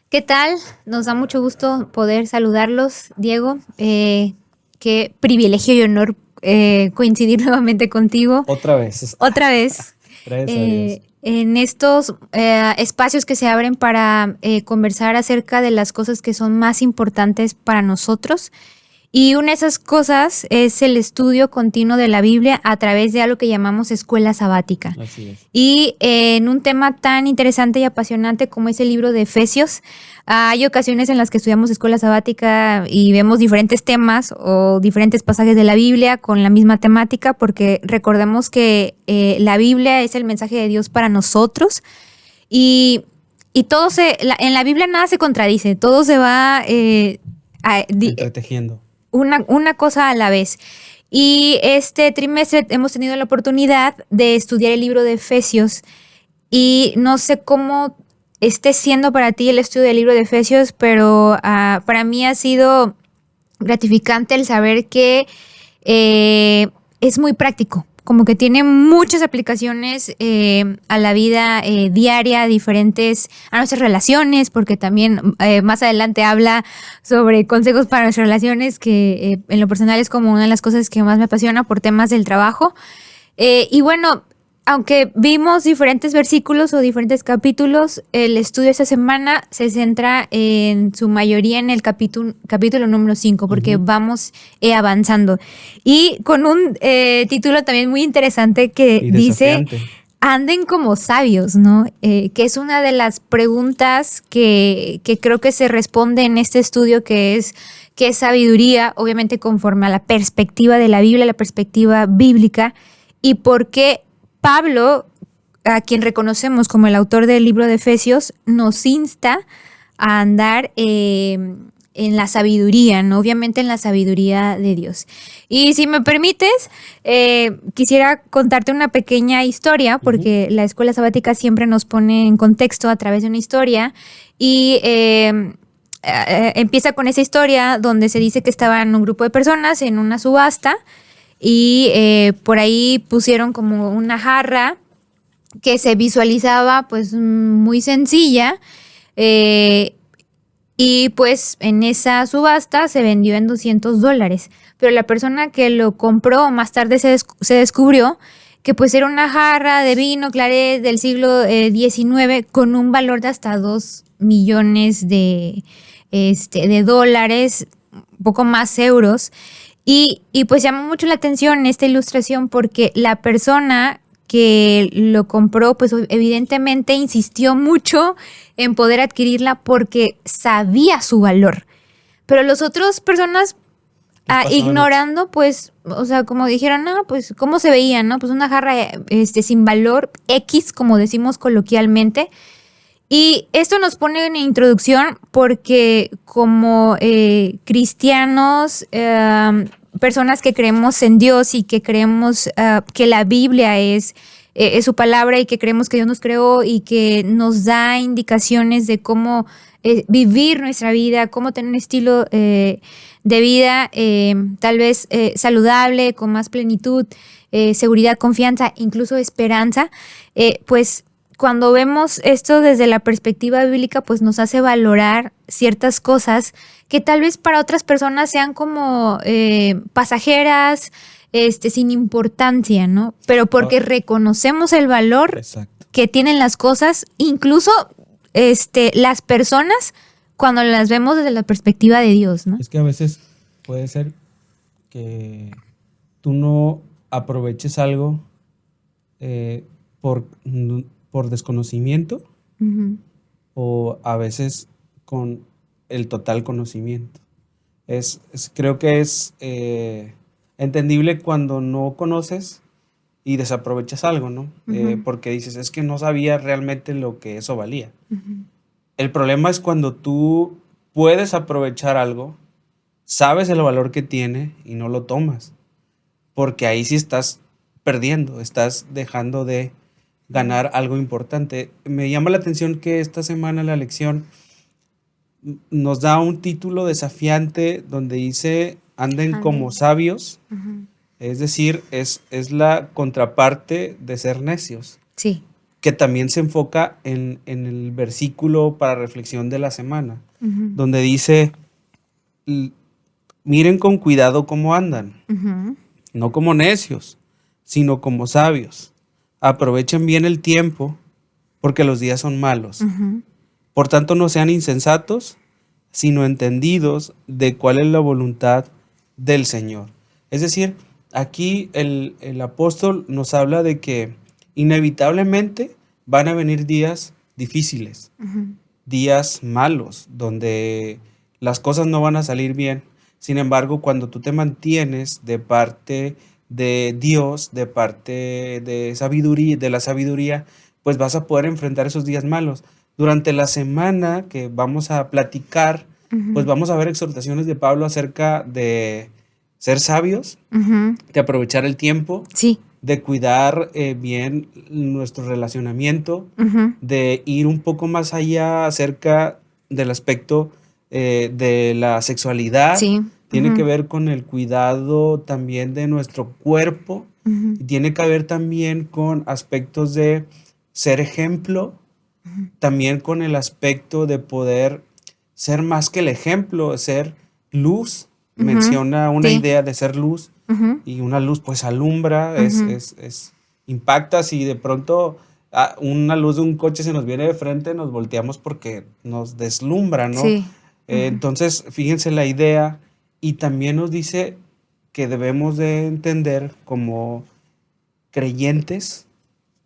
¿Qué tal? Nos da mucho gusto poder saludarlos, Diego. Qué privilegio y honor coincidir nuevamente contigo Otra vez. otra vez Gracias a Dios. en estos espacios que se abren para conversar acerca de las cosas que son más importantes para nosotros. Y una de esas cosas es el estudio continuo de la Biblia a través de algo que llamamos escuela sabática. Así es. Y en un tema tan interesante y apasionante como es el libro de Efesios, hay ocasiones en las que estudiamos escuela sabática y vemos diferentes temas o diferentes pasajes de la Biblia con la misma temática, porque recordemos que la Biblia es el mensaje de Dios para nosotros y todo en la Biblia nada se contradice, todo se va Entretejiendo. una cosa a la vez. Y este trimestre hemos tenido la oportunidad de estudiar el libro de Efesios y no sé cómo esté siendo para ti el estudio del libro de Efesios, pero para mí ha sido gratificante el saber que es muy práctico, como que tiene muchas aplicaciones a la vida diaria, diferentes a nuestras relaciones, porque también más adelante habla sobre consejos para nuestras relaciones, que en lo personal es como una de las cosas que más me apasiona por temas del trabajo. Y bueno, aunque vimos diferentes versículos o diferentes capítulos, el estudio esta semana se centra en su mayoría en el capítulo número 5, porque vamos avanzando. Y con un título también muy interesante que Y dice, desafiante. anden como sabios, ¿no? Que es una de las preguntas que creo que se responde en este estudio, que es qué es sabiduría, obviamente conforme a la perspectiva de la Biblia, la perspectiva bíblica, y por qué Pablo, a quien reconocemos como el autor del libro de Efesios, nos insta a andar en la sabiduría, ¿no? Obviamente en la sabiduría de Dios. Y si me permites, quisiera contarte una pequeña historia, porque la escuela sabática siempre nos pone en contexto a través de una historia. Y empieza con esa historia donde se dice que estaban un grupo de personas en una subasta y por ahí pusieron como una jarra que se visualizaba pues muy sencilla, eh, y pues en esa subasta se vendió en $200, pero la persona que lo compró más tarde se descubrió que pues era una jarra de vino Claret del siglo XIX con un valor de hasta 2 millones de dólares, un poco más euros. Y pues llamó mucho la atención esta ilustración porque la persona que lo compró, pues evidentemente insistió mucho en poder adquirirla porque sabía su valor. Pero las otras personas, ignorando, pues, o sea, como dijeron, no, pues, ¿cómo se veía, no? Pues una jarra sin valor X, como decimos coloquialmente. Y esto nos pone en introducción porque como cristianos, personas que creemos en Dios y que creemos que la Biblia es su palabra y que creemos que Dios nos creó y que nos da indicaciones de cómo vivir nuestra vida, cómo tener un estilo de vida tal vez saludable, con más plenitud, seguridad, confianza, incluso esperanza, pues cuando vemos esto desde la perspectiva bíblica, pues nos hace valorar ciertas cosas que tal vez para otras personas sean como pasajeras, sin importancia, ¿no? Pero porque reconocemos el valor Exacto. que tienen las cosas, incluso las personas, cuando las vemos desde la perspectiva de Dios, ¿no? Es que a veces puede ser que tú no aproveches algo eh, por, por desconocimiento o a veces con el total conocimiento. Creo que es entendible cuando no conoces y desaprovechas algo, ¿no? Porque dices, es que no sabía realmente lo que eso valía. El problema es cuando tú puedes aprovechar algo, sabes el valor que tiene y no lo tomas, porque ahí sí estás perdiendo, estás dejando de ganar algo importante. Me llama la atención que esta semana la lección nos da un título desafiante donde dice, anden como sabios, es decir, es la contraparte de ser necios. Sí. que también se enfoca en el versículo para reflexión de la semana, donde dice, miren con cuidado cómo andan, no como necios, sino como sabios. Aprovechen bien el tiempo, porque los días son malos. Por tanto, no sean insensatos, sino entendidos de cuál es la voluntad del Señor. Es decir, aquí el apóstol nos habla de que inevitablemente van a venir días difíciles, días malos, donde las cosas no van a salir bien. Sin embargo, cuando tú te mantienes de parte de Dios, de parte de sabiduría, de la sabiduría, pues vas a poder enfrentar esos días malos. Durante la semana que vamos a platicar, pues vamos a ver exhortaciones de Pablo acerca de ser sabios, de aprovechar el tiempo, Sí. de cuidar bien nuestro relacionamiento, de ir un poco más allá acerca del aspecto de la sexualidad. Sí. Tiene que ver con el cuidado también de nuestro cuerpo. Y tiene que ver también con aspectos de ser ejemplo, también con el aspecto de poder ser más que el ejemplo, ser luz. Menciona una Sí. idea de ser luz, y una luz pues alumbra, impacta. Si de pronto una luz de un coche se nos viene de frente, nos volteamos porque nos deslumbra, ¿no? Sí. Entonces, fíjense la idea, y también nos dice que debemos de entender como creyentes,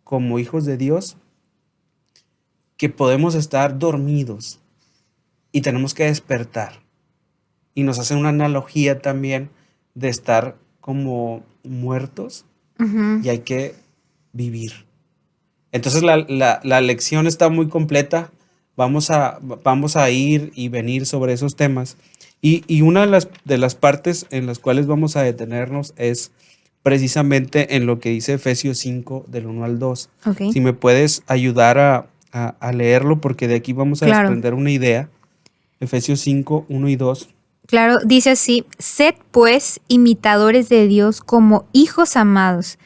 como hijos de Dios, que podemos estar dormidos y tenemos que despertar. Y nos hace una analogía también de estar como muertos y hay que vivir. Entonces la lección está muy completa. Vamos a ir y venir sobre esos temas. Y una de las partes en las cuales vamos a detenernos es precisamente en lo que dice Efesios 5, del 1 al 2. Okay. Si me puedes ayudar a leerlo, porque de aquí vamos a desprender una idea. Efesios 5, 1 y 2. Claro, dice así: sed pues imitadores de Dios como hijos amados,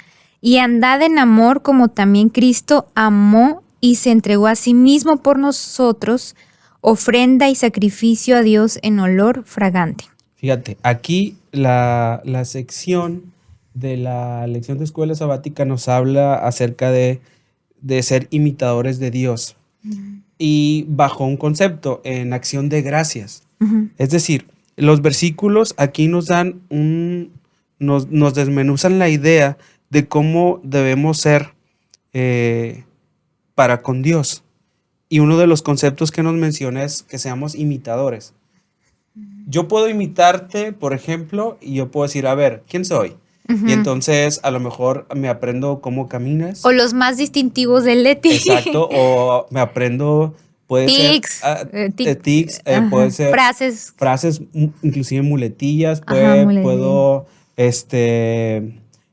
y andad en amor como también Cristo amó y se entregó a sí mismo por nosotros, ofrenda y sacrificio a Dios en olor fragante. Fíjate, aquí la sección de la lección de escuela sabática nos habla acerca de ser imitadores de Dios, y bajo un concepto en acción de gracias. Es decir, los versículos aquí nos dan nos desmenuzan la idea de cómo debemos ser para con Dios. Y uno de los conceptos que nos menciona es que seamos imitadores. Yo puedo imitarte, por ejemplo, y yo puedo decir, a ver, ¿quién soy? Y entonces a lo mejor me aprendo cómo caminas. O los más distintivos del Leti. Exacto, o me aprendo, puede tics, ser tics, puede ser frases, inclusive muletillas. Puedo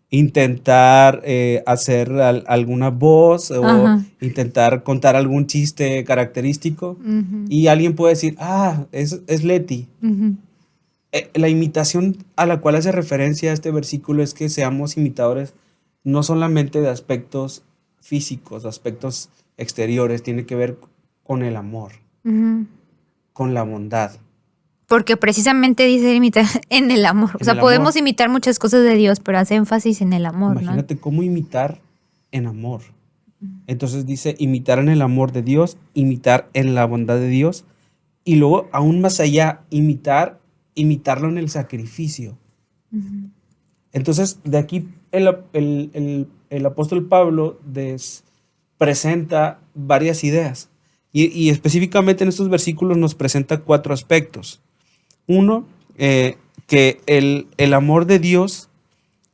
intentar hacer alguna voz o intentar contar algún chiste característico. Y alguien puede decir, es Leti. La imitación a la cual hace referencia este versículo es que seamos imitadores no solamente de aspectos físicos, de aspectos exteriores, tiene que ver con el amor, con la bondad. Porque precisamente dice imitar en el amor. O sea, podemos imitar muchas cosas de Dios, pero hace énfasis en el amor. Imagínate, ¿no? Cómo imitar en amor. Entonces dice imitar en el amor de Dios, imitar en la bondad de Dios, y luego aún más allá, imitarlo en el sacrificio. Entonces, de aquí el apóstol Pablo presenta varias ideas. Y específicamente en estos versículos nos presenta 4 aspectos. Uno, que el amor de Dios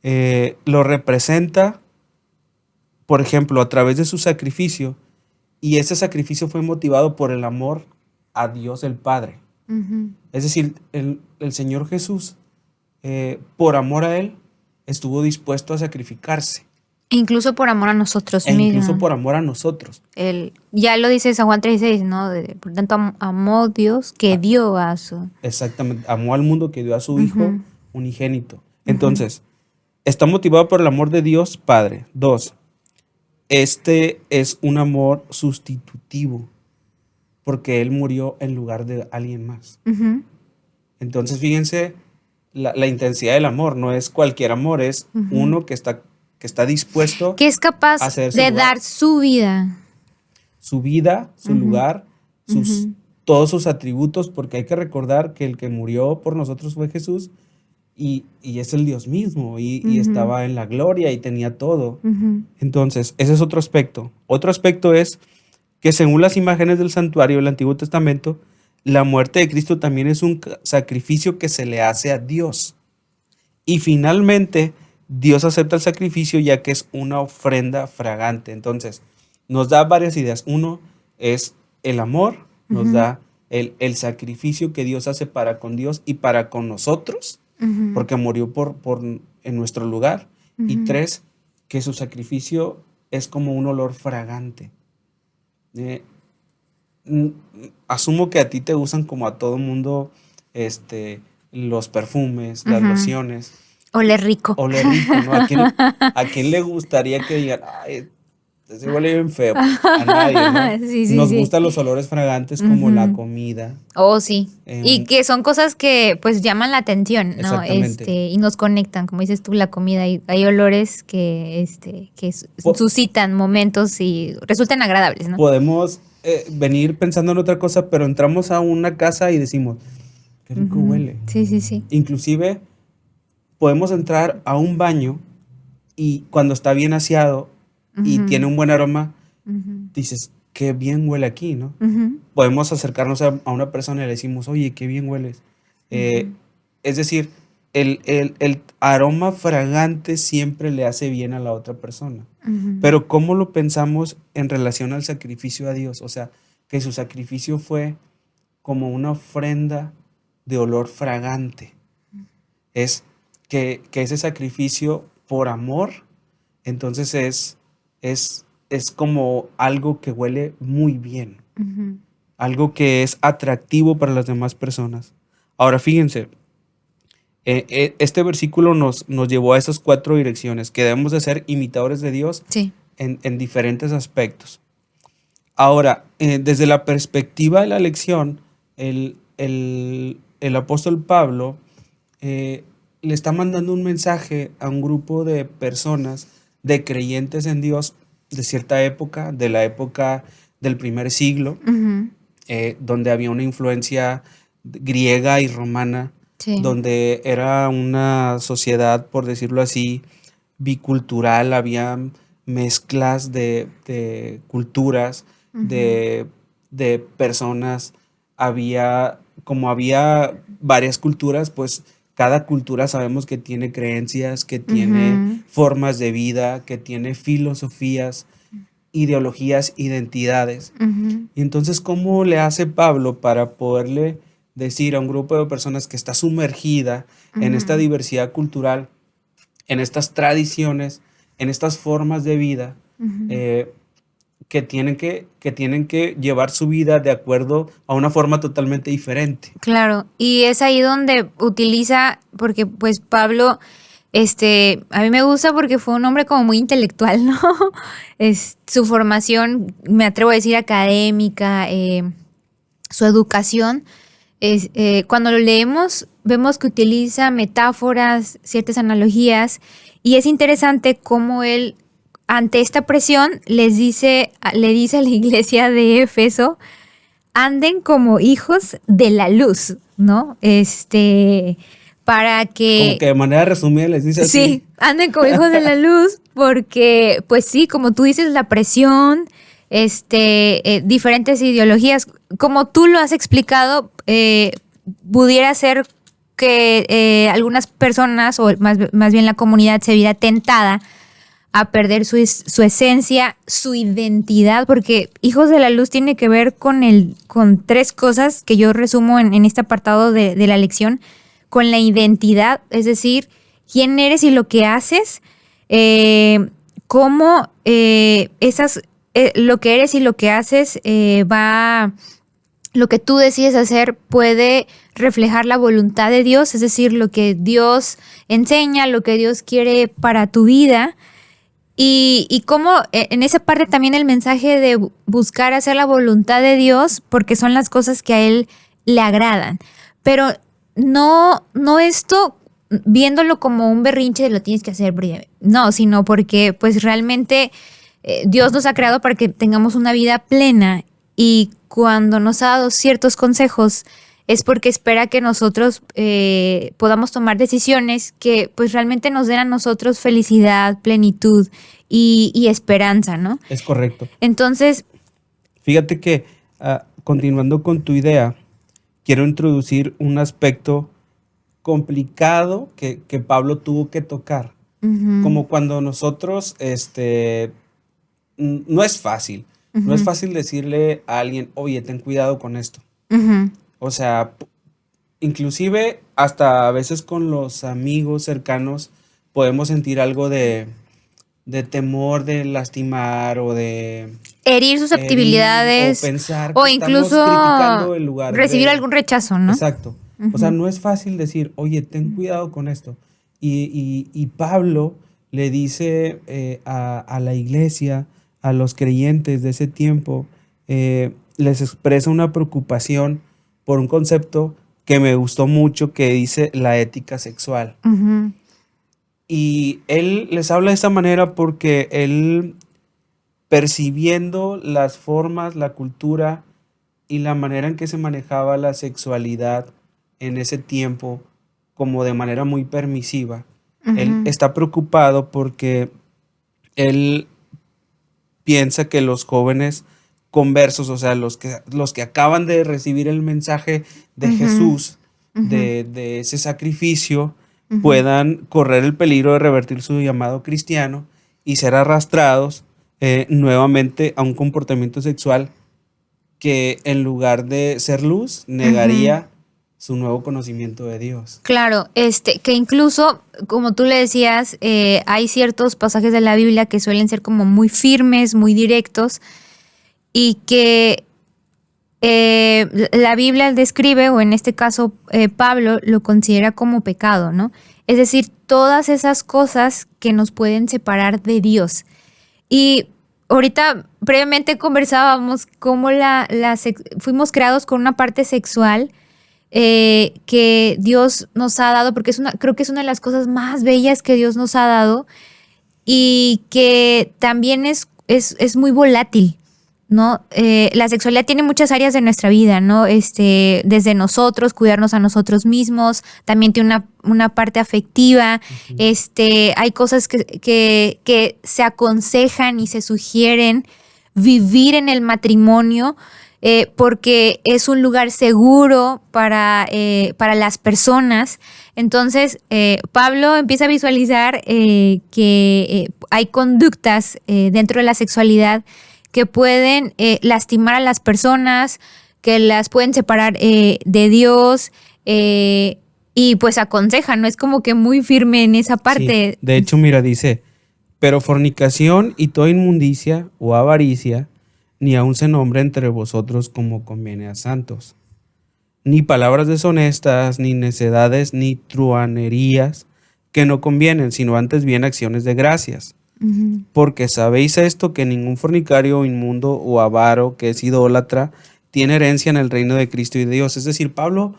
lo representa, por ejemplo, a través de su sacrificio, y ese sacrificio fue motivado por el amor a Dios el Padre. Es decir, el Señor Jesús, por amor a Él, estuvo dispuesto a sacrificarse. Incluso por amor a nosotros mismos. Incluso por amor a nosotros. Ya lo dice San Juan 3:6, ¿no? Por tanto, amó Dios que dio a su... Exactamente, amó al mundo que dio a su Hijo unigénito. Entonces, está motivado por el amor de Dios Padre. 2, este es un amor sustitutivo, porque Él murió en lugar de alguien más. Ujú. Entonces, fíjense, la intensidad del amor no es cualquier amor, es uno que está dispuesto Que es a capaz hacer su de lugar. dar su vida. Su vida, su lugar, Ujú. todos sus atributos, porque hay que recordar que el que murió por nosotros fue Jesús y es el Dios mismo y estaba en la gloria y tenía todo. Ujú. Entonces, ese es otro aspecto. Otro aspecto es que según las imágenes del santuario del Antiguo Testamento, la muerte de Cristo también es un sacrificio que se le hace a Dios. Y finalmente, Dios acepta el sacrificio ya que es una ofrenda fragante. Entonces, nos da varias ideas. Uno es el amor, nos da el sacrificio que Dios hace para con Dios y para con nosotros, Ujú. porque murió en nuestro lugar. Y tres, que su sacrificio es como un olor fragante. Asumo que a ti te gustan como a todo mundo los perfumes, las lociones. Ole rico. Ole rico, ¿no? ¿A quién le gustaría que digan, ay, ese huele bien feo? A nadie, ¿no? Sí, sí, Nos sí. gustan los olores fragantes como la comida. Oh, sí. Y que son cosas que pues llaman la atención, ¿no? Exactamente. Y nos conectan, como dices tú, la comida. Hay olores que suscitan momentos y resultan agradables, ¿no? Podemos venir pensando en otra cosa, pero entramos a una casa y decimos, qué rico huele. Sí, sí, sí. Inclusive podemos entrar a un baño y cuando está bien aseado y tiene un buen aroma, dices, qué bien huele aquí, ¿no? Podemos acercarnos a una persona y le decimos, oye, qué bien hueles. Es decir, el aroma fragante siempre le hace bien a la otra persona. Pero ¿cómo lo pensamos en relación al sacrificio a Dios? O sea, que su sacrificio fue como una ofrenda de olor fragante. Es que ese sacrificio por amor, entonces es como algo que huele muy bien, algo que es atractivo para las demás personas. Ahora fíjense, este versículo nos llevó a esas 4 direcciones, que debemos de ser imitadores de Dios Sí. en diferentes aspectos. Ahora, desde la perspectiva de la lección, el apóstol Pablo le está mandando un mensaje a un grupo de personas, de creyentes en Dios de cierta época, de la época del primer siglo, donde había una influencia griega y romana, Sí. donde era una sociedad, por decirlo así, bicultural, había mezclas de culturas, de personas, como había varias culturas, pues cada cultura sabemos que tiene creencias, que tiene formas de vida, que tiene filosofías, ideologías, identidades. Y entonces, ¿cómo le hace Pablo para poderle decir a un grupo de personas que está sumergida en esta diversidad cultural, en estas tradiciones, en estas formas de vida, que tienen que llevar su vida de acuerdo a una forma totalmente diferente? Claro, y es ahí donde utiliza, porque pues Pablo, a mí me gusta porque fue un hombre como muy intelectual, ¿no? Su formación, me atrevo a decir académica, su educación, cuando lo leemos vemos que utiliza metáforas, ciertas analogías, y es interesante cómo él, ante esta presión, le dice a la iglesia de Éfeso, anden como hijos de la luz, ¿no? Para que... Como que de manera resumida les dice así. Sí, anden como hijos de la luz, porque, pues sí, como tú dices, la presión, diferentes ideologías, como tú lo has explicado, pudiera ser que algunas personas, o más bien la comunidad, se viera tentada a perder su esencia, su identidad, porque hijos de la luz tiene que ver con 3 cosas que yo resumo en este apartado de la lección, con la identidad, es decir, quién eres y lo que haces, cómo lo que eres y lo que haces lo que tú decides hacer puede reflejar la voluntad de Dios, es decir, lo que Dios enseña, lo que Dios quiere para tu vida. Y cómo en esa parte también el mensaje de buscar hacer la voluntad de Dios, porque son las cosas que a Él le agradan. Pero no esto viéndolo como un berrinche de lo tienes que hacer, no, sino porque pues realmente Dios nos ha creado para que tengamos una vida plena, y cuando nos ha dado ciertos consejos es porque espera que nosotros podamos tomar decisiones que pues realmente nos den a nosotros felicidad, plenitud y esperanza, ¿no? Es correcto. Entonces, fíjate que continuando con tu idea, quiero introducir un aspecto complicado que Pablo tuvo que tocar. Como cuando nosotros, no es fácil. No es fácil decirle a alguien, oye, ten cuidado con esto. O sea, inclusive hasta a veces con los amigos cercanos podemos sentir algo de temor de lastimar o de herir susceptibilidades o pensar o que estamos incluso criticando en lugar recibir de... algún rechazo, ¿no? Exacto. O sea, no es fácil decir, oye, ten cuidado con esto. Y Pablo le dice a la iglesia, a los creyentes de ese tiempo, les expresa una preocupación por un concepto que me gustó mucho, que dice la ética sexual. Y él les habla de esta manera porque él, percibiendo las formas, la cultura y la manera en que se manejaba la sexualidad en ese tiempo como de manera muy permisiva, él está preocupado porque él piensa que los jóvenes conversos, o sea, los que acaban de recibir el mensaje de Jesús, de ese sacrificio, puedan correr el peligro de revertir su llamado cristiano y ser arrastrados nuevamente a un comportamiento sexual que en lugar de ser luz, negaría su nuevo conocimiento de Dios. Claro, que incluso, como tú le decías, hay ciertos pasajes de la Biblia que suelen ser como muy firmes, muy directos, y que la Biblia describe, o en este caso Pablo lo considera como pecado, ¿no? Es decir, todas esas cosas que nos pueden separar de Dios. Y ahorita previamente conversábamos cómo fuimos creados con una parte sexual que Dios nos ha dado, porque creo que es una de las cosas más bellas que Dios nos ha dado, y que también es muy volátil, ¿no? La sexualidad tiene muchas áreas de nuestra vida, ¿no? Desde nosotros, cuidarnos a nosotros mismos, también tiene una parte afectiva. Hay cosas que se aconsejan y se sugieren vivir en el matrimonio, porque es un lugar seguro para las personas. Entonces, Pablo empieza a visualizar que hay conductas dentro de la sexualidad que pueden lastimar a las personas, que las pueden separar de Dios, y pues aconseja, ¿no? Es como que muy firme en esa parte. Sí. De hecho, mira, dice, pero fornicación y toda inmundicia o avaricia, ni aun se nombra entre vosotros como conviene a santos. Ni palabras deshonestas, ni necedades, ni truhanerías que no convienen, sino antes bien acciones de gracias. Porque sabéis esto, que ningún fornicario, inmundo o avaro que es idólatra tiene herencia en el reino de Cristo y de Dios. Es decir, Pablo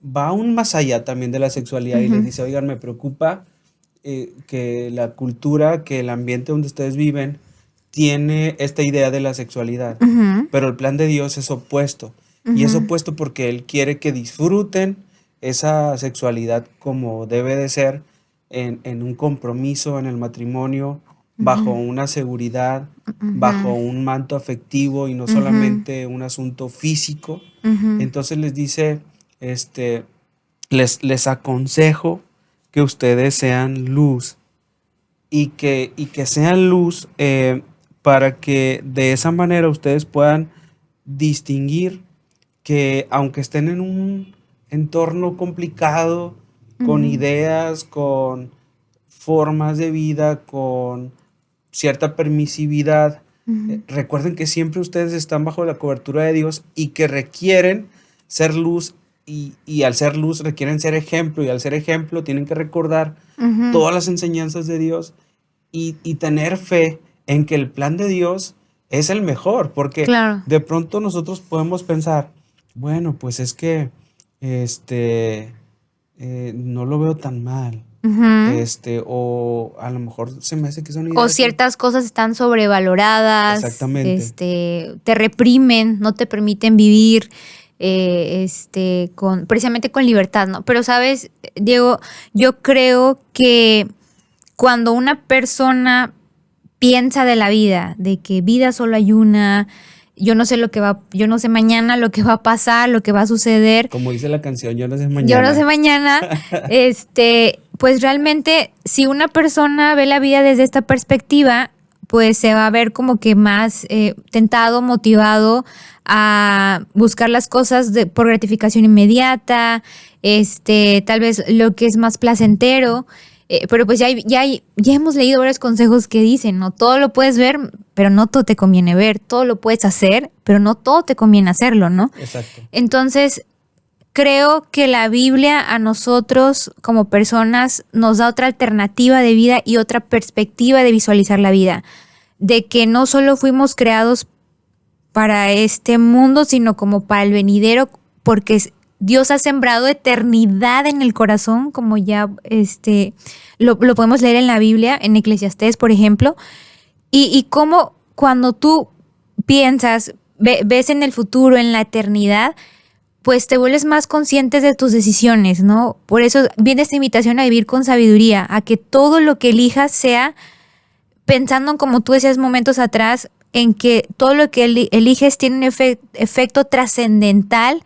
va aún más allá también de la sexualidad y les dice, oigan, me preocupa que la cultura, que el ambiente donde ustedes viven tiene esta idea de la sexualidad, pero el plan de Dios es opuesto. Y es opuesto porque Él quiere que disfruten esa sexualidad como debe de ser, en un compromiso, en el matrimonio, bajo una seguridad, bajo un manto afectivo y no solamente un asunto físico. Entonces les dice, les aconsejo que ustedes sean luz y que sean luz para que de esa manera ustedes puedan distinguir que aunque estén en un entorno complicado, con ideas, con formas de vida, con cierta permisividad, recuerden que siempre ustedes están bajo la cobertura de Dios y que requieren ser luz y al ser luz requieren ser ejemplo y al ser ejemplo tienen que recordar todas las enseñanzas de Dios y tener fe en que el plan de Dios es el mejor, porque Claro. de pronto nosotros podemos pensar, bueno, pues es que no lo veo tan mal, Ujú. o a lo mejor se me hace que son O ideas. ciertas cosas están sobrevaloradas, Exactamente. te reprimen, no te permiten vivir precisamente con libertad, ¿no? Pero sabes, Diego, yo creo que cuando una persona piensa de la vida, de que vida solo hay una, yo no sé mañana lo que va a pasar, lo que va a suceder, Como dice la canción, yo no sé yo no sé mañana. mañana, pues realmente si una persona ve la vida desde esta perspectiva, pues se va a ver como que más tentado, motivado a buscar las cosas por gratificación inmediata, tal vez lo que es más placentero. Pero pues ya hemos leído varios consejos que dicen, no todo lo puedes ver, pero no todo te conviene ver, todo lo puedes hacer, pero no todo te conviene hacerlo, ¿no? Exacto. Entonces, creo que la Biblia a nosotros como personas nos da otra alternativa de vida y otra perspectiva de visualizar la vida, de que no solo fuimos creados para este mundo, sino como para el venidero, porque Dios ha sembrado eternidad en el corazón, como ya lo podemos leer en la Biblia, en Eclesiastés, por ejemplo, y cómo cuando tú piensas, ves en el futuro, en la eternidad, pues te vuelves más conscientes de tus decisiones, ¿no? Por eso viene esta invitación a vivir con sabiduría, a que todo lo que elijas sea pensando en, como tú decías momentos atrás, en que todo lo que eliges tiene un efecto trascendental,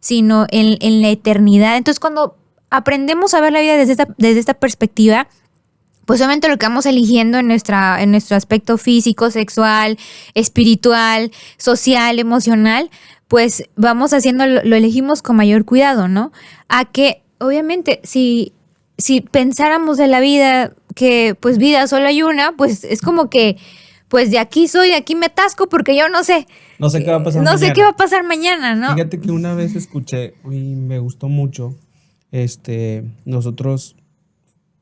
sino en la eternidad. Entonces, cuando aprendemos a ver la vida desde esta perspectiva, pues obviamente lo que vamos eligiendo en nuestro aspecto físico, sexual, espiritual, social, emocional, pues vamos haciendo, lo elegimos con mayor cuidado, ¿no? A que, obviamente, si pensáramos de la vida que pues vida solo hay una, pues es como que pues de aquí soy, de aquí me atasco porque yo no sé. No sé qué va a pasar No mañana. sé qué va a pasar mañana, ¿no? Fíjate que una vez escuché y me gustó mucho, nosotros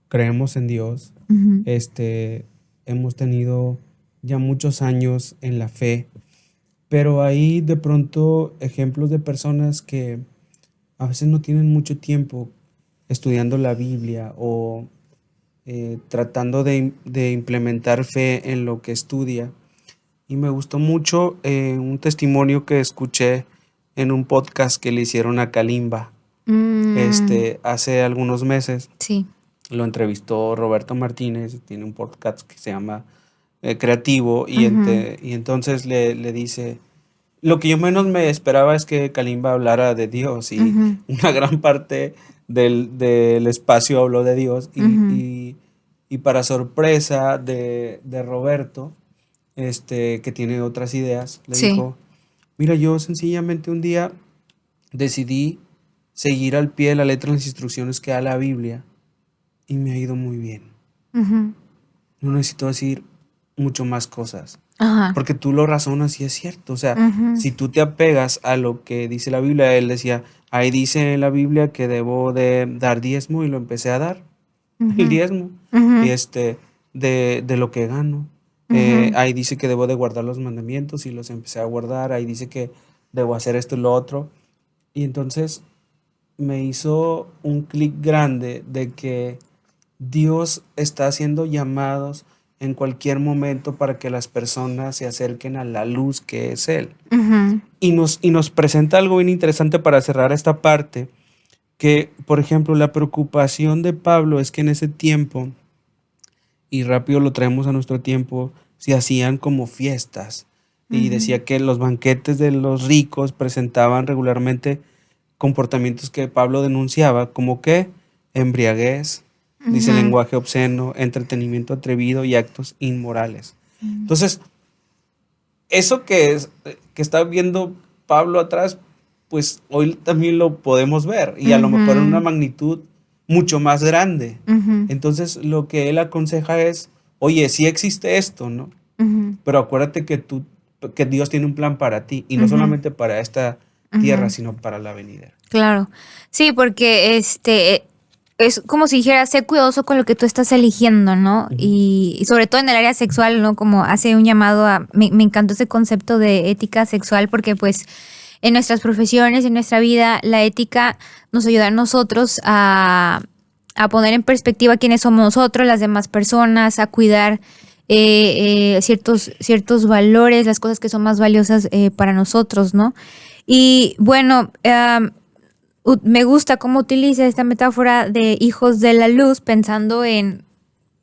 creemos en Dios, Uh-huh. hemos tenido ya muchos años en la fe, pero hay de pronto ejemplos de personas que a veces no tienen mucho tiempo estudiando la Biblia o tratando de implementar fe en lo que estudia. Y me gustó mucho un testimonio que escuché en un podcast que le hicieron a Kalimba hace algunos meses. Sí. Lo entrevistó Roberto Martínez, tiene un podcast que se llama Creativo, y, Uh-huh. y entonces le dice, lo que yo menos me esperaba es que Kalimba hablara de Dios, y Uh-huh. una gran parte del espacio habló de Dios, Uh-huh. y para sorpresa de Roberto, que tiene otras ideas, le Sí. dijo, mira, yo sencillamente un día decidí seguir al pie de la letra las instrucciones que da la Biblia y me ha ido muy bien. Uh-huh. No necesito decir mucho más cosas, Ajá. porque tú lo razonas y es cierto. O sea, Uh-huh. si tú te apegas a lo que dice la Biblia, él decía, ahí dice en la Biblia que debo de dar diezmo, y lo empecé a dar, el Uh-huh. diezmo, Uh-huh. y de lo que gano. Uh-huh. Ahí dice que debo de guardar los mandamientos y los empecé a guardar. Ahí dice que debo hacer esto y lo otro. Y entonces me hizo un clic grande de que Dios está haciendo llamados en cualquier momento para que las personas se acerquen a la luz que es Él. Uh-huh. Y nos presenta algo bien interesante para cerrar esta parte, que, por ejemplo, la preocupación de Pablo es que en ese tiempo, y rápido lo traemos a nuestro tiempo, se hacían como fiestas. Y Uh-huh. decía que los banquetes de los ricos presentaban regularmente comportamientos que Pablo denunciaba, como que embriaguez, dice Uh-huh. lenguaje obsceno, entretenimiento atrevido y actos inmorales. Entonces, eso que está viendo Pablo atrás, pues hoy también lo podemos ver, y a lo mejor en una Uh-huh. magnitud mucho más grande. Uh-huh. Entonces, lo que él aconseja es, oye, sí existe esto, ¿no? Uh-huh. Pero acuérdate que Dios tiene un plan para ti, y no Uh-huh. solamente para esta tierra, Uh-huh. sino para la venidera. Claro. Sí, porque es como si dijera, sé cuidadoso con lo que tú estás eligiendo, ¿no? Y sobre todo en el área sexual, ¿no? Como hace un llamado a... Me encantó ese concepto de ética sexual porque pues en nuestras profesiones, en nuestra vida, la ética nos ayuda a nosotros a poner en perspectiva quiénes somos nosotros, las demás personas, a cuidar ciertos valores, las cosas que son más valiosas para nosotros, ¿no? Y bueno, me gusta cómo utiliza esta metáfora de hijos de la luz, pensando en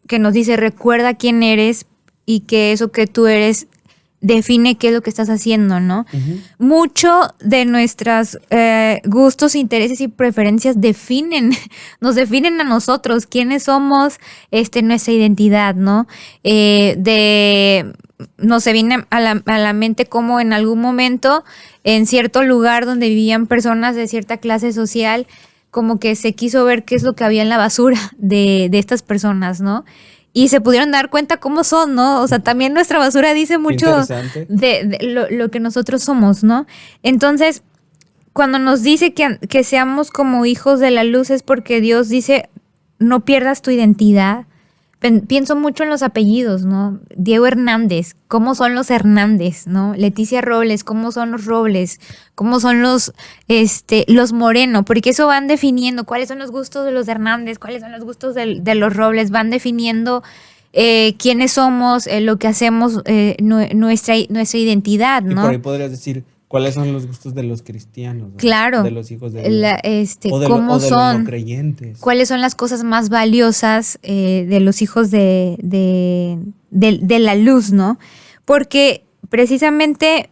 que nos dice, recuerda quién eres y que eso que tú eres define qué es lo que estás haciendo, ¿no? Mucho de nuestros gustos, intereses y preferencias nos definen a nosotros, quiénes somos, nuestra identidad, ¿no? No se viene a la mente cómo en algún momento, en cierto lugar donde vivían personas de cierta clase social, como que se quiso ver qué es lo que había en la basura de estas personas, ¿no? Y se pudieron dar cuenta cómo son, ¿no? O sea, también nuestra basura dice mucho de lo que nosotros somos, ¿no? Entonces, cuando nos dice que seamos como hijos de la luz es porque Dios dice, no pierdas tu identidad. Pienso mucho en los apellidos, ¿no? Diego Hernández, ¿cómo son los Hernández, ¿no? Leticia Robles, ¿cómo son los Robles? ¿Cómo son los Moreno? Porque eso van definiendo cuáles son los gustos de los Hernández, cuáles son los gustos de los Robles, van definiendo quiénes somos, lo que hacemos, nuestra identidad, ¿no? Y por ahí podrías decir, ¿cuáles son los gustos de los cristianos? ¿No? Claro. De los hijos de Dios. ¿Cómo son? Los no creyentes. ¿Cuáles son las cosas más valiosas de los hijos de la luz, ¿no? Porque precisamente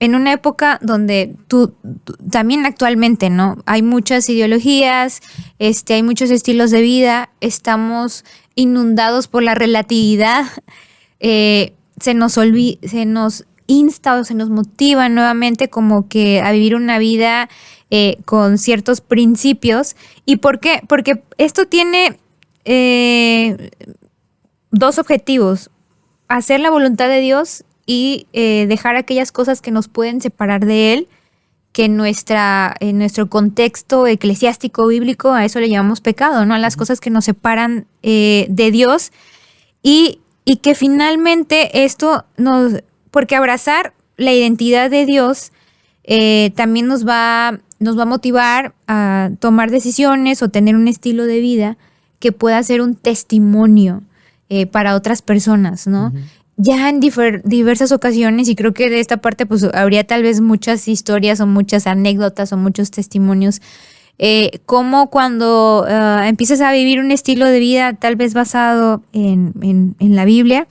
en una época donde tú también actualmente, ¿no? Hay muchas ideologías, hay muchos estilos de vida, estamos inundados por la relatividad, se nos insta o se nos motiva nuevamente como que a vivir una vida con ciertos principios. ¿Y por qué? Porque esto tiene dos objetivos: hacer la voluntad de Dios y dejar aquellas cosas que nos pueden separar de Él, que en nuestro contexto eclesiástico bíblico a eso le llamamos pecado, ¿no? A las cosas que nos separan de Dios y que finalmente esto porque abrazar la identidad de Dios también nos va a motivar a tomar decisiones o tener un estilo de vida que pueda ser un testimonio para otras personas, ¿no? Ya en diversas ocasiones, y creo que de esta parte pues habría tal vez muchas historias o muchas anécdotas o muchos testimonios, como cuando empiezas a vivir un estilo de vida tal vez basado en la Biblia,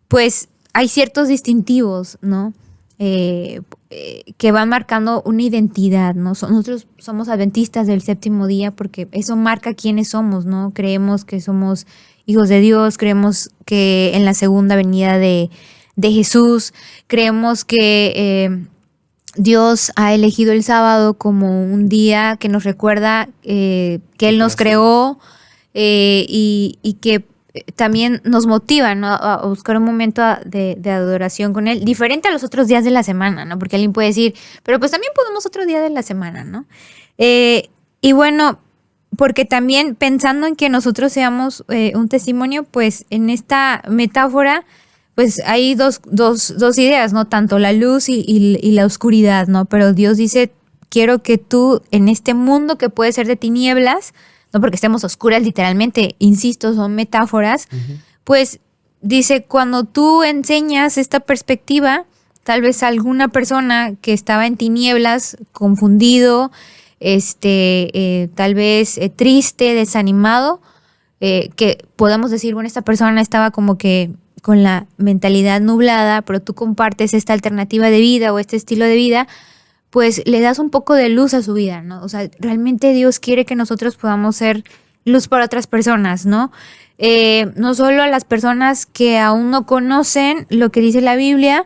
pues hay ciertos distintivos, ¿no? Que van marcando una identidad, ¿no? Nosotros somos adventistas del séptimo día porque eso marca quiénes somos, ¿no? Creemos que somos hijos de Dios, creemos que en la segunda venida de Jesús, creemos que Dios ha elegido el sábado como un día que nos recuerda que Él nos creó y que también nos motiva, ¿no? A buscar un momento de adoración con Él, diferente a los otros días de la semana, ¿no? Porque alguien puede decir, pero pues también podemos otro día de la semana, ¿no? Y bueno, porque también pensando en que nosotros seamos un testimonio, pues en esta metáfora, pues hay dos ideas, ¿no? Tanto la luz y la oscuridad, ¿no? Pero Dios dice, quiero que tú en este mundo que puede ser de tinieblas, no porque estemos oscuras literalmente, insisto, son metáforas, pues dice, cuando tú enseñas esta perspectiva, tal vez alguna persona que estaba en tinieblas, confundido, tal vez triste, desanimado, que podamos decir, bueno, esta persona estaba como que con la mentalidad nublada, pero tú compartes esta alternativa de vida o este estilo de vida, pues le das un poco de luz a su vida, ¿no? O sea, realmente Dios quiere que nosotros podamos ser luz para otras personas, ¿no? No solo a las personas que aún no conocen lo que dice la Biblia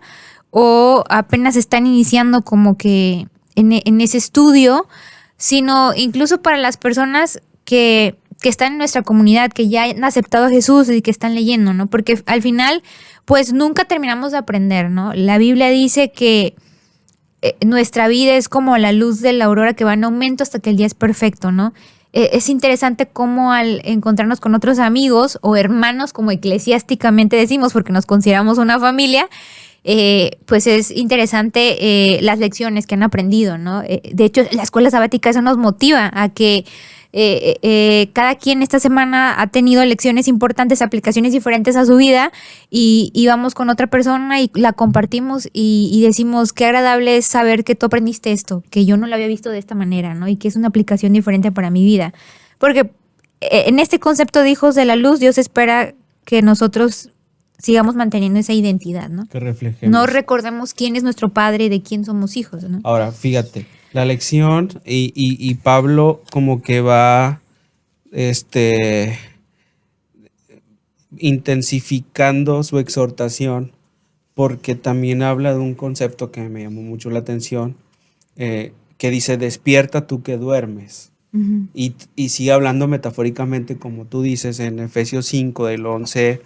o apenas están iniciando como que en ese estudio, sino incluso para las personas que están en nuestra comunidad, que ya han aceptado a Jesús y que están leyendo, ¿no? Porque al final, pues nunca terminamos de aprender, ¿no? La Biblia dice que nuestra vida es como la luz de la aurora que va en aumento hasta que el día es perfecto, ¿no? es interesante cómo al encontrarnos con otros amigos o hermanos, como eclesiásticamente decimos, porque nos consideramos una familia, pues es interesante las lecciones que han aprendido, ¿no? De hecho, la escuela sabática eso nos motiva a que cada quien esta semana ha tenido lecciones importantes, aplicaciones diferentes a su vida y vamos con otra persona y la compartimos y decimos qué agradable es saber que tú aprendiste esto, que yo no lo había visto de esta manera, ¿no? Y que es una aplicación diferente para mi vida. Porque en este concepto de hijos de la luz, Dios espera que nosotros sigamos manteniendo esa identidad, ¿no? Que reflejemos. No recordemos quién es nuestro padre y de quién somos hijos, ¿no? Ahora, fíjate, la lección y Pablo como que va intensificando su exhortación porque también habla de un concepto que me llamó mucho la atención, que dice, despierta tú que duermes. Uh-huh. Y sigue hablando metafóricamente, como tú dices, en Efesios 5, del 11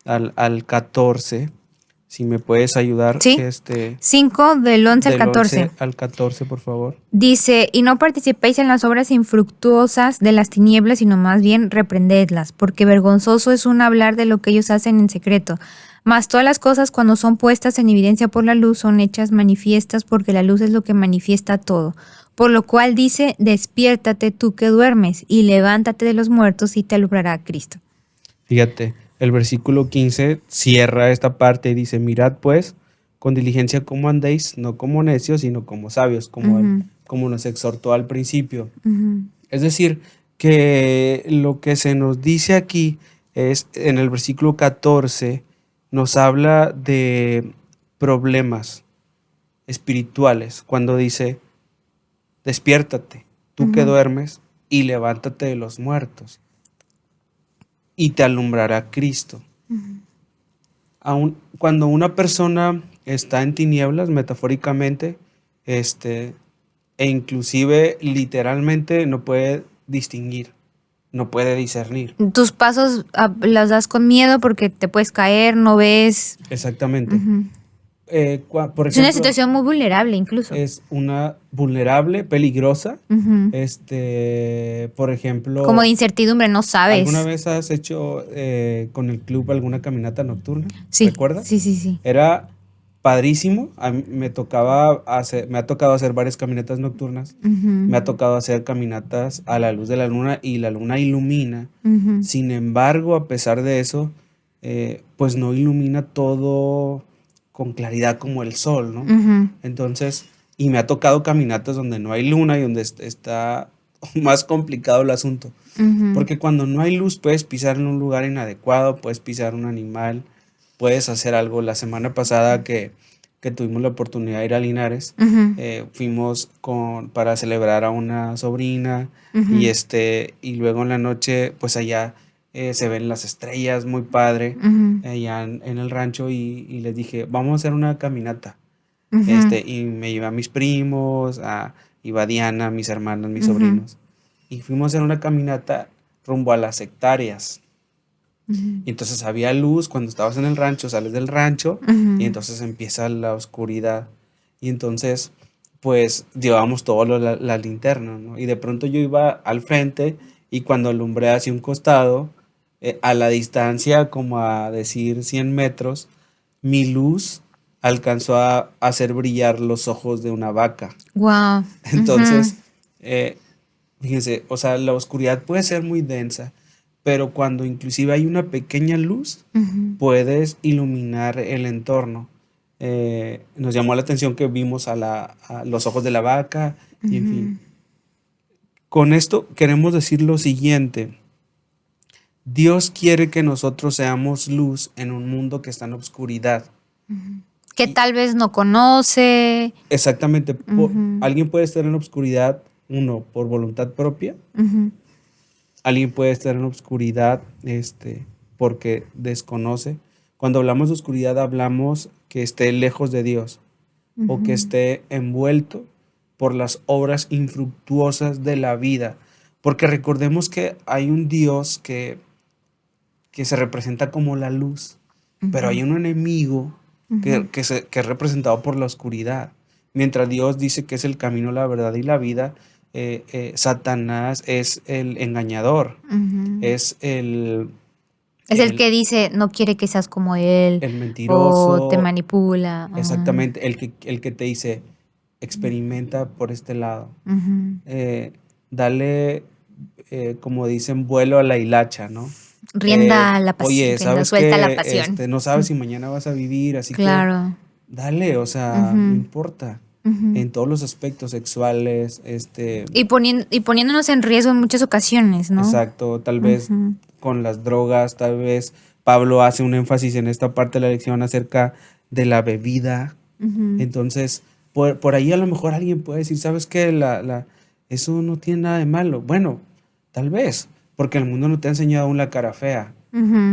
al 14. Si me puedes ayudar. Sí, 5 del 11 al 14. 11 al 14, por favor. Dice, y no participéis en las obras infructuosas de las tinieblas, sino más bien reprendedlas, porque vergonzoso es un hablar de lo que ellos hacen en secreto. Mas todas las cosas, cuando son puestas en evidencia por la luz, son hechas manifiestas, porque la luz es lo que manifiesta todo. Por lo cual dice, despiértate tú que duermes, y levántate de los muertos, y te alumbrará Cristo. Fíjate, el versículo 15 cierra esta parte y dice, mirad pues con diligencia cómo andéis, no como necios, sino como sabios, como, como nos exhortó al principio. Es decir, que lo que se nos dice aquí es, en el versículo 14, nos habla de problemas espirituales, cuando dice, despiértate, tú que duermes, y levántate de los muertos, y te alumbrará Cristo. Cuando una persona está en tinieblas, metafóricamente, e inclusive literalmente no puede distinguir, no puede discernir. Tus pasos las das con miedo porque te puedes caer, no ves. Exactamente. Por ejemplo, es una situación muy vulnerable incluso. Es una vulnerable, peligrosa. Por ejemplo, como de incertidumbre, no sabes. ¿Alguna vez has hecho con el club alguna caminata nocturna? Sí. ¿Recuerdas? Sí. Era padrísimo. A mí me ha tocado hacer varias caminatas nocturnas. Me ha tocado hacer caminatas a la luz de la luna y la luna ilumina. Sin embargo, a pesar de eso, pues no ilumina todo con claridad como el sol, ¿no? Entonces, y me ha tocado caminatas donde no hay luna y donde está más complicado el asunto. Porque cuando no hay luz puedes pisar en un lugar inadecuado, puedes pisar un animal, puedes hacer algo. La semana pasada que tuvimos la oportunidad de ir a Linares, fuimos para celebrar a una sobrina y luego en la noche pues allá se ven las estrellas, muy padre, allá en el rancho y les dije, vamos a hacer una caminata. Y me llevé a mis primos, iba Diana, mis hermanas, mis sobrinos. Y fuimos a hacer una caminata rumbo a las hectáreas. Y entonces había luz cuando estabas en el rancho, sales del rancho y entonces empieza la oscuridad. Y entonces, pues, llevábamos todo la linterna, ¿no? Y de pronto yo iba al frente y cuando alumbré hacia un costado, a la distancia, como a decir 100 metros, mi luz alcanzó a hacer brillar los ojos de una vaca. Wow. Entonces, fíjense, o sea, la oscuridad puede ser muy densa, pero cuando inclusive hay una pequeña luz, puedes iluminar el entorno. Nos llamó la atención que vimos a los ojos de la vaca, y en fin. Con esto queremos decir lo siguiente. Dios quiere que nosotros seamos luz en un mundo que está en obscuridad. Que tal vez no conoce. Exactamente. Alguien puede estar en obscuridad, uno, por voluntad propia. Alguien puede estar en obscuridad porque desconoce. Cuando hablamos de oscuridad, hablamos que esté lejos de Dios o que esté envuelto por las obras infructuosas de la vida. Porque recordemos que hay un Dios que se representa como la luz, pero hay un enemigo que es representado por la oscuridad. Mientras Dios dice que es el camino, la verdad y la vida, Satanás es el engañador, es Es el que dice, no quiere que seas como él, el o mentiroso. te manipula. Exactamente, el que te dice, experimenta por este lado. Dale, como dicen, vuelo a la hilacha, ¿no? Rienda a la Oye, pasión, rienda sabes suelta a la que pasión. no sabes si mañana vas a vivir, así que Claro. dale, o sea, no importa. En todos los aspectos sexuales, Y poniéndonos en riesgo en muchas ocasiones, ¿no? exacto, tal vez con las drogas, tal vez Pablo hace un énfasis en esta parte de la lección acerca de la bebida. Entonces, por ahí a lo mejor alguien puede decir, ¿sabes qué? Eso no tiene nada de malo. Bueno, tal vez, porque el mundo no te ha enseñado aún la cara fea.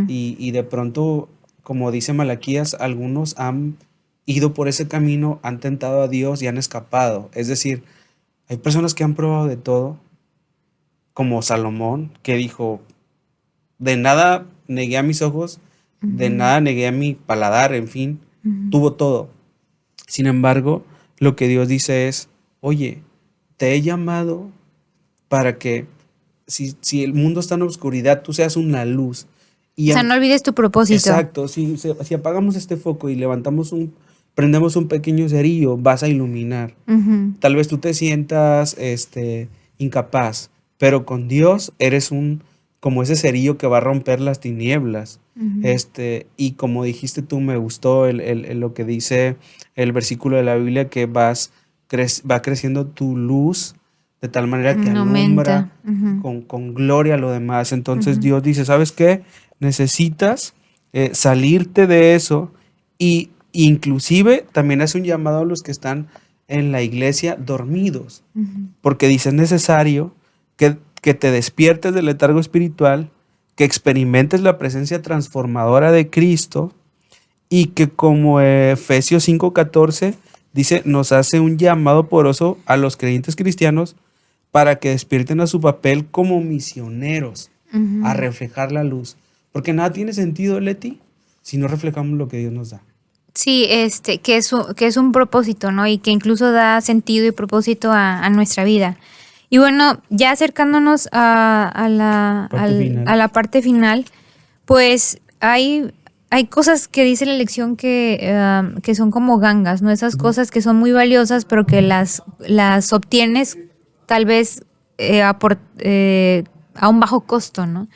Y de pronto, como dice Malaquías, algunos han ido por ese camino, han tentado a Dios y han escapado. Es decir, hay personas que han probado de todo, como Salomón, que dijo, de nada negué a mis ojos, de nada negué a mi paladar, en fin, tuvo todo. Sin embargo, lo que Dios dice es, oye, te he llamado para que si el mundo está en oscuridad, tú seas una luz. Y o sea, no olvides tu propósito. exacto, si apagamos este foco y prendemos un pequeño cerillo, vas a iluminar. Tal vez tú te sientas incapaz, pero con Dios eres como ese cerillo que va a romper las tinieblas. Y como dijiste tú, me gustó lo que dice el versículo de la Biblia, que va creciendo tu luz de tal manera que alumbra con gloria a lo demás. Entonces Dios dice, ¿sabes qué? Necesitas salirte de eso, y inclusive también hace un llamado a los que están en la iglesia dormidos, porque dice, es necesario que te despiertes del letargo espiritual, que experimentes la presencia transformadora de Cristo, y que como Efesios 5:14 dice, nos hace un llamado poderoso a los creyentes cristianos para que despierten a su papel como misioneros, a reflejar la luz. Porque nada tiene sentido, Leti, si no reflejamos lo que Dios nos da. Sí, que es un propósito, ¿no? Y que incluso da sentido y propósito a nuestra vida. Y bueno, ya acercándonos a la parte final, pues hay cosas que dice la lección que son como gangas, ¿no? Esas cosas que son muy valiosas, pero que las obtienes tal vez a un bajo costo, ¿no?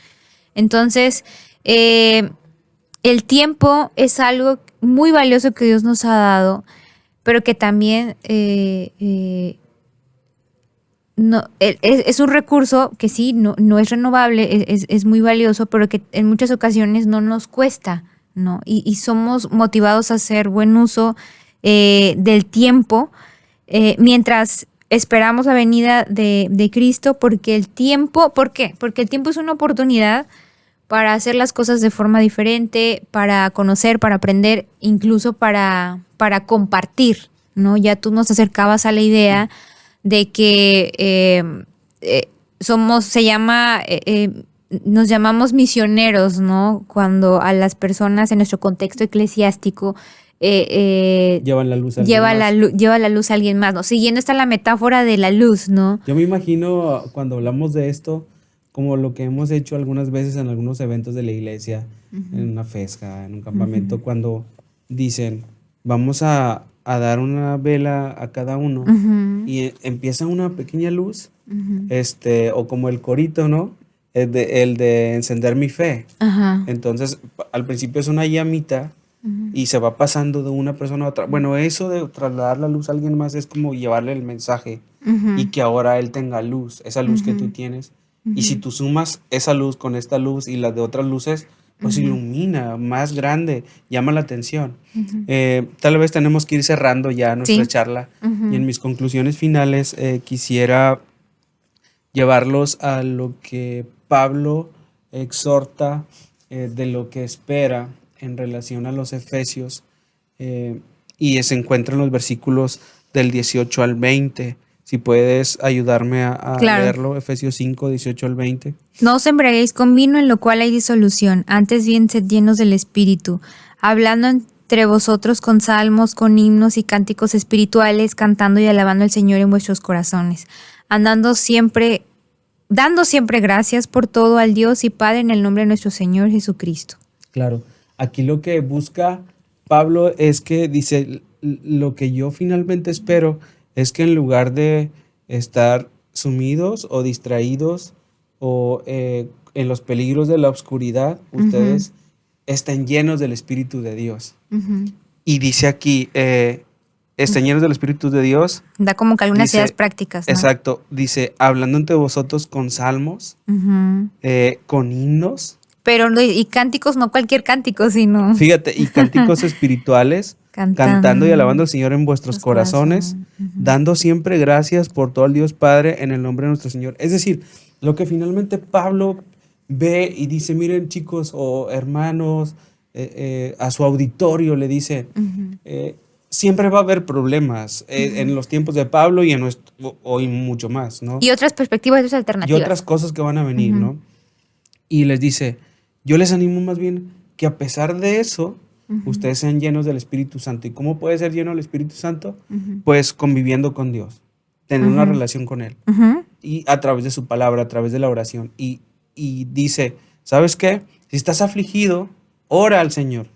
Entonces, el tiempo es algo muy valioso que Dios nos ha dado, pero que también es un recurso que sí, no es renovable, es muy valioso, pero que en muchas ocasiones no nos cuesta, ¿no? Y somos motivados a hacer buen uso del tiempo mientras esperamos la venida de Cristo, porque el tiempo, ¿por qué? Porque el tiempo es una oportunidad para hacer las cosas de forma diferente, para conocer, para aprender, incluso para compartir, ¿no? Ya tú nos acercabas a la idea de que nos llamamos misioneros, ¿no? Cuando a las personas en nuestro contexto eclesiástico llevan la luz a lleva la luz a alguien más, ¿no? Siguiendo la metáfora de la luz, ¿no? Yo me imagino cuando hablamos de esto, como lo que hemos hecho algunas veces en algunos eventos de la iglesia, en una festa, en un campamento, cuando dicen, vamos a dar una vela a cada uno, y empieza una pequeña luz, o como el corito, ¿no? El de encender mi fe. Entonces, al principio es una llamita, y se va pasando de una persona a otra. Bueno, eso de trasladar la luz a alguien más es como llevarle el mensaje, y que ahora él tenga luz, esa luz que tú tienes. Y si tú sumas esa luz con esta luz y las de otras luces, pues ilumina, más grande, llama la atención. Tal vez tenemos que ir cerrando ya nuestra charla. Y en mis conclusiones finales quisiera llevarlos a lo que Pablo exhorta de lo que espera en relación a los Efesios, y se encuentra en los versículos del 18 al 20. Si puedes ayudarme a leerlo, Efesios 5, 18 al 20. No os embriaguéis con vino, en lo cual hay disolución, antes bien sed llenos del Espíritu, hablando entre vosotros con salmos, con himnos y cánticos espirituales, cantando y alabando al Señor en vuestros corazones, dando siempre gracias por todo al Dios y Padre en el nombre de nuestro Señor Jesucristo. Claro, aquí lo que busca Pablo es que dice, lo que yo finalmente espero es que en lugar de estar sumidos o distraídos o en los peligros de la oscuridad, ustedes estén llenos del Espíritu de Dios. Y dice aquí, estén llenos del Espíritu de Dios. Da como que algunas ideas prácticas, ¿no? Exacto, dice, hablando entre vosotros con salmos, con himnos. Pero y cánticos, no cualquier cántico, sino... Fíjate, y cánticos espirituales, cantando y alabando al Señor en vuestros corazones, dando siempre gracias por todo al Dios Padre en el nombre de nuestro Señor. Es decir, lo que finalmente Pablo ve y dice, miren chicos o hermanos, a su auditorio le dice, siempre va a haber problemas en los tiempos de Pablo y en hoy mucho más, ¿no? Y otras perspectivas, otras alternativas. Y otras cosas que van a venir, ¿no? Y les dice, yo les animo más bien que a pesar de eso, ustedes sean llenos del Espíritu Santo. ¿Y cómo puede ser lleno del Espíritu Santo? Pues conviviendo con Dios, tener una relación con Él. Y a través de su palabra, a través de la oración. Y dice, ¿sabes qué? Si estás afligido, ora al Señor.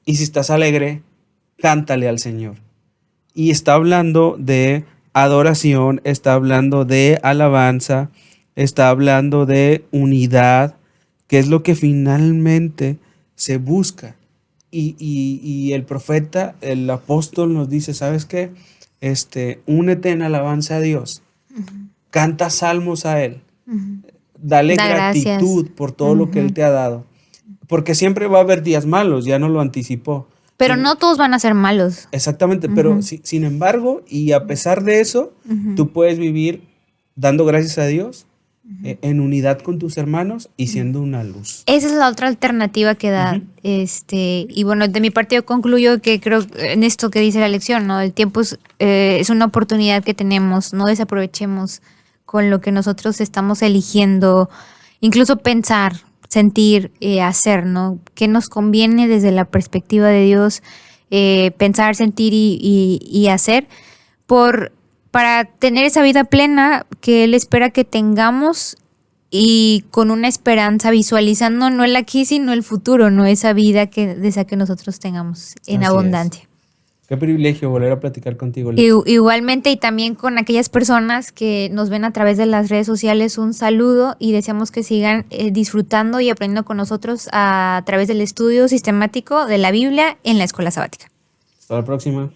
Y si estás alegre, cántale al Señor. Y está hablando de adoración, está hablando de alabanza, está hablando de unidad, que es lo que finalmente se busca. Y el profeta, el apóstol nos dice, ¿sabes qué? Únete en alabanza a Dios. Canta salmos a Él. Dale gratitud por todo lo que Él te ha dado. Porque siempre va a haber días malos, ya nos lo anticipó. Pero no todos van a ser malos. Exactamente, pero sin embargo, y a pesar de eso, tú puedes vivir dando gracias a Dios, en unidad con tus hermanos y siendo una luz. Esa es la otra alternativa que da. Y bueno, de mi parte yo concluyo que creo en esto que dice la lección, ¿no? El tiempo es una oportunidad que tenemos, no desaprovechemos con lo que nosotros estamos eligiendo, incluso pensar, sentir, hacer, ¿no? ¿Qué nos conviene desde la perspectiva de Dios? Pensar, sentir y hacer para tener esa vida plena que Él espera que tengamos y con una esperanza visualizando no el aquí sino el futuro, no esa vida que desea que nosotros tengamos en abundancia. Qué privilegio volver a platicar contigo. Igualmente, y también con aquellas personas que nos ven a través de las redes sociales, un saludo y deseamos que sigan disfrutando y aprendiendo con nosotros a través del estudio sistemático de la Biblia en la Escuela Sabática. Hasta la próxima.